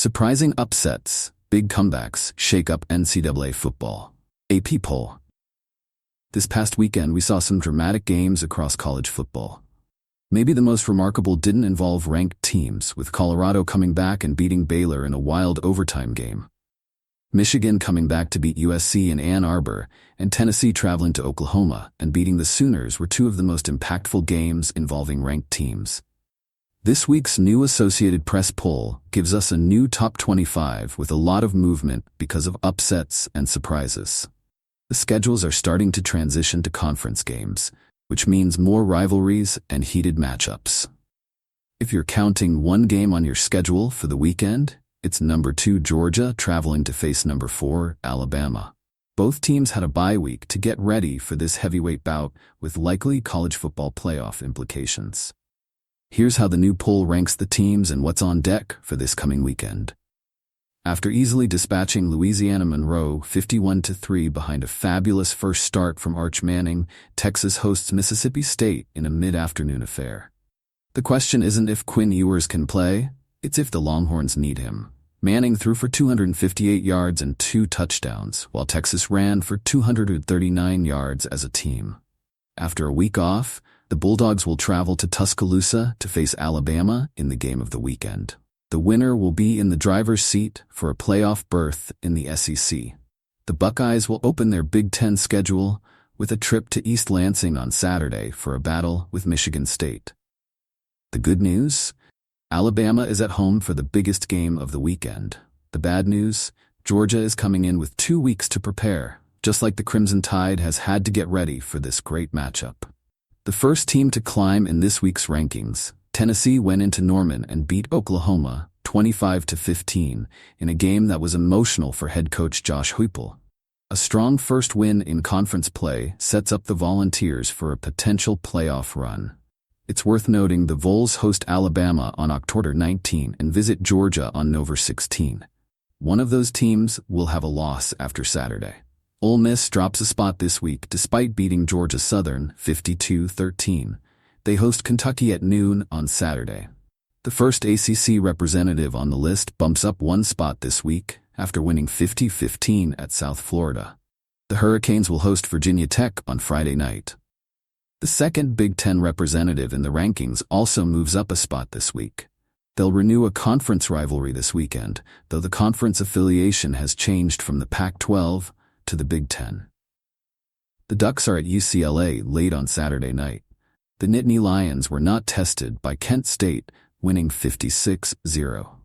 Surprising upsets, big comebacks shake up NCAA football. AP poll. This past weekend, we saw some dramatic games across college football. Maybe the most remarkable didn't involve ranked teams, with Colorado coming back and beating Baylor in a wild overtime game. Michigan coming back to beat USC in Ann Arbor, and Tennessee traveling to Oklahoma and beating the Sooners were two of the most impactful games involving ranked teams. This week's new Associated Press poll gives us a new top 25 with a lot of movement because of upsets and surprises. The schedules are starting to transition to conference games, which means more rivalries and heated matchups. If you're counting one game on your schedule for the weekend, it's number 2 Georgia traveling to face number 4 Alabama. Both teams had a bye week to get ready for this heavyweight bout with likely college football playoff implications. Here's how the new poll ranks the teams and what's on deck for this coming weekend. After easily dispatching Louisiana Monroe 51-3 behind a fabulous first start from Arch Manning, Texas hosts Mississippi State in a mid-afternoon affair. The question isn't if Quinn Ewers can play, it's if the Longhorns need him. Manning threw for 258 yards and 2 touchdowns, while Texas ran for 239 yards as a team. After a week off, the Bulldogs will travel to Tuscaloosa to face Alabama in the game of the weekend. The winner will be in the driver's seat for a playoff berth in the SEC. The Buckeyes will open their Big Ten schedule with a trip to East Lansing on Saturday for a battle with Michigan State. The good news? Alabama is at home for the biggest game of the weekend. The bad news? Georgia is coming in with 2 weeks to prepare, just like the Crimson Tide has had to get ready for this great matchup. The first team to climb in this week's rankings, Tennessee went into Norman and beat Oklahoma 25-15 in a game that was emotional for head coach Josh Heupel. A strong first win in conference play sets up the Volunteers for a potential playoff run. It's worth noting the Vols host Alabama on October 19 and visit Georgia on November 16. One of those teams will have a loss after Saturday. Ole Miss drops a spot this week despite beating Georgia Southern 52-13. They host Kentucky at noon on Saturday. The first ACC representative on the list bumps up 1 spot this week after winning 50-15 at South Florida. The Hurricanes will host Virginia Tech on Friday night. The second Big Ten representative in the rankings also moves up a spot this week. They'll renew a conference rivalry this weekend, though the conference affiliation has changed from the Pac-12 to the Big Ten. The Ducks are at UCLA late on Saturday night. The Nittany Lions were not tested by Kent State, winning 56-0.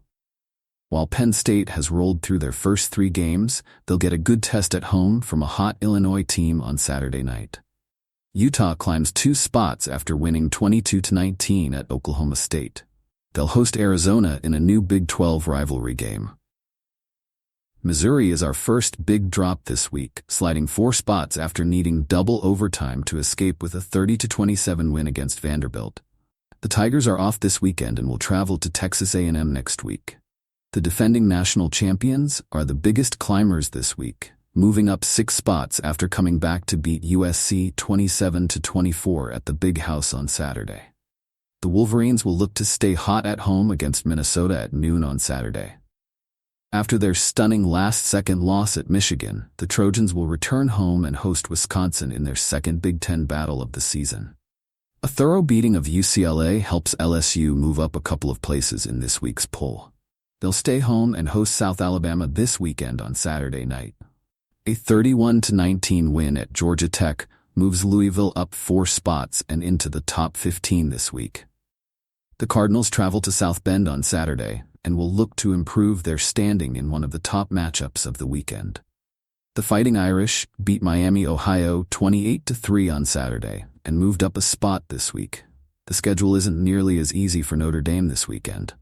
While Penn State has rolled through their first 3 games, they'll get a good test at home from a hot Illinois team on Saturday night. Utah climbs 2 spots after winning 22-19 at Oklahoma State. They'll host Arizona in a new Big 12 rivalry game. Missouri is our first big drop this week, sliding 4 spots after needing double overtime to escape with a 30-27 win against Vanderbilt. The Tigers are off this weekend and will travel to Texas A&M next week. The defending national champions are the biggest climbers this week, moving up 6 spots after coming back to beat USC 27-24 at the Big House on Saturday. The Wolverines will look to stay hot at home against Minnesota at noon on Saturday. After their stunning last-second loss at Michigan, the Trojans will return home and host Wisconsin in their second Big Ten battle of the season. A thorough beating of UCLA helps LSU move up a couple of places in this week's poll. They'll stay home and host South Alabama this weekend on Saturday night. A 31-19 win at Georgia Tech moves Louisville up 4 spots and into the top 15 this week. The Cardinals travel to South Bend on Saturday and will look to improve their standing in one of the top matchups of the weekend. The Fighting Irish beat Miami, Ohio 28-3 on Saturday and moved up a spot this week. The schedule isn't nearly as easy for Notre Dame this weekend.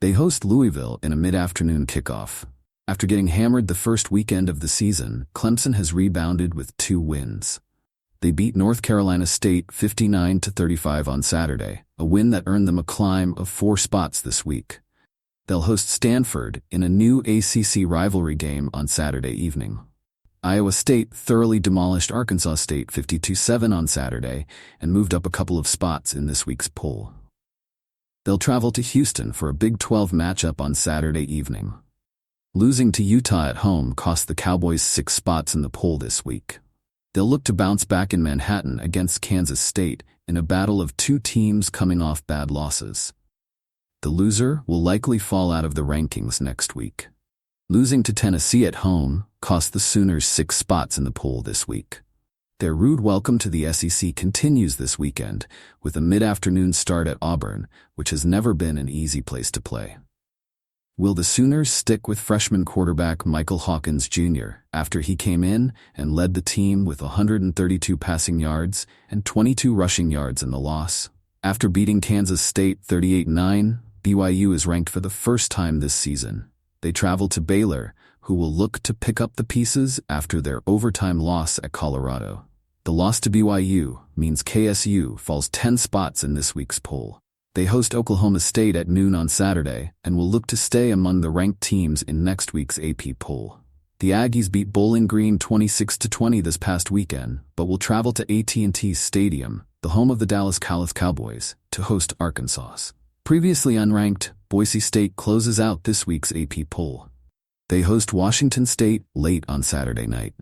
They host Louisville in a mid-afternoon kickoff. After getting hammered the first weekend of the season, Clemson has rebounded with 2 wins. They beat North Carolina State 59-35 on Saturday, a win that earned them a climb of 4 spots this week. They'll host Stanford in a new ACC rivalry game on Saturday evening. Iowa State thoroughly demolished Arkansas State 52-7 on Saturday and moved up a couple of spots in this week's poll. They'll travel to Houston for a Big 12 matchup on Saturday evening. Losing to Utah at home cost the Cowboys 6 spots in the poll this week. They'll look to bounce back in Manhattan against Kansas State in a battle of two teams coming off bad losses. The loser will likely fall out of the rankings next week. Losing to Tennessee at home cost the Sooners 6 spots in the poll this week. Their rude welcome to the SEC continues this weekend with a mid-afternoon start at Auburn, which has never been an easy place to play. Will the Sooners stick with freshman quarterback Michael Hawkins Jr. after he came in and led the team with 132 passing yards and 22 rushing yards in the loss? After beating Kansas State 38-9, BYU is ranked for the first time this season. They travel to Baylor, who will look to pick up the pieces after their overtime loss at Colorado. The loss to BYU means KSU falls 10 spots in this week's poll. They host Oklahoma State at noon on Saturday and will look to stay among the ranked teams in next week's AP poll. The Aggies beat Bowling Green 26-20 this past weekend, but will travel to AT&T Stadium, the home of the Dallas Cowboys, to host Arkansas. Previously unranked, Boise State closes out this week's AP poll. They host Washington State late on Saturday night.